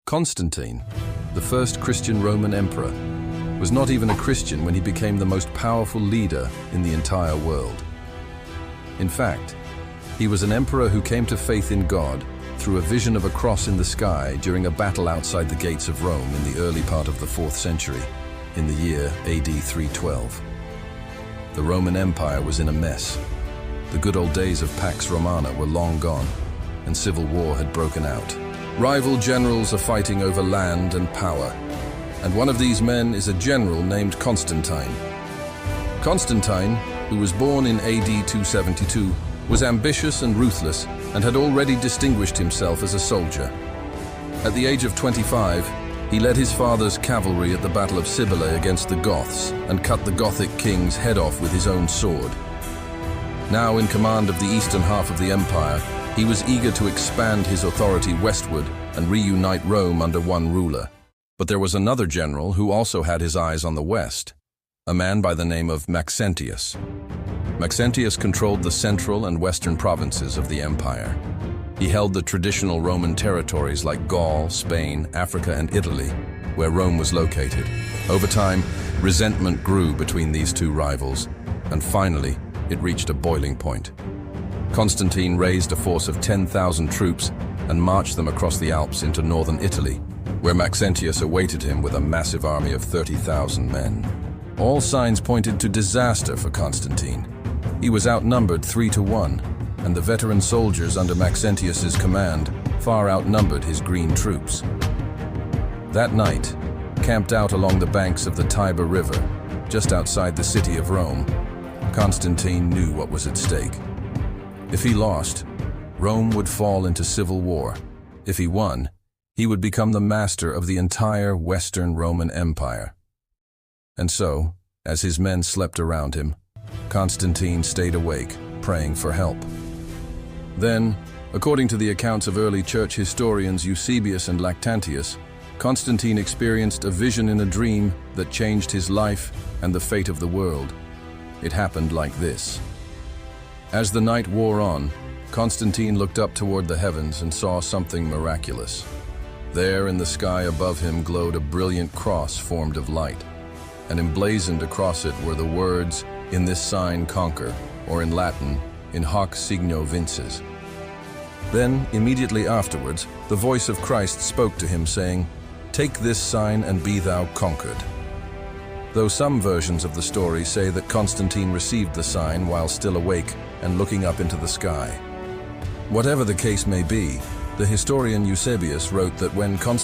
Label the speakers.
Speaker 1: Constantine, the first Christian Roman emperor, was not even a Christian when he became the most powerful leader in the entire world. In fact, he was an emperor who came to faith in God through a vision of a cross in the sky during a battle outside the gates of Rome in the early part of the 4th century, in the year AD 312. The Roman Empire was in a mess. The good old days of Pax Romana were long gone, and civil war had broken out. Rival generals are fighting over land and power, and one of these men is a general named Constantine. Constantine, who was born in AD 272, was ambitious and ruthless and had already distinguished himself as a soldier. At the age of 25, he led his father's cavalry at the Battle of Cybele against the Goths and cut the Gothic king's head off with his own sword. Now in command of the eastern half of the empire, he was eager to expand his authority westward and reunite Rome under one ruler. But there was another general who also had his eyes on the west, a man by the name of Maxentius. Maxentius controlled the central and western provinces of the empire. He held the traditional Roman territories like Gaul, Spain, Africa, and Italy, where Rome was located. Over time, resentment grew between these two rivals, and finally, it reached a boiling point. Constantine raised a force of 10,000 troops and marched them across the Alps into northern Italy, where Maxentius awaited him with a massive army of 30,000 men. All signs pointed to disaster for Constantine. He was outnumbered 3-1, and the veteran soldiers under Maxentius's command far outnumbered his green troops. That night, camped out along the banks of the Tiber River, just outside the city of Rome, Constantine knew what was at stake. If he lost, Rome would fall into civil war. If he won, he would become the master of the entire Western Roman Empire. And so, as his men slept around him, Constantine stayed awake, praying for help. Then, according to the accounts of early church historians Eusebius and Lactantius, Constantine experienced a vision in a dream that changed his life and the fate of the world. It happened like this. As the night wore on, Constantine looked up toward the heavens and saw something miraculous. There in the sky above him glowed a brilliant cross formed of light, and emblazoned across it were the words, "In this sign conquer," or in Latin, "In hoc signo vinces." Then, immediately afterwards, the voice of Christ spoke to him, saying, "Take this sign and be thou conquered." Though some versions of the story say that Constantine received the sign while still awake and looking up into the sky. Whatever the case may be, the historian Eusebius wrote that when Constantine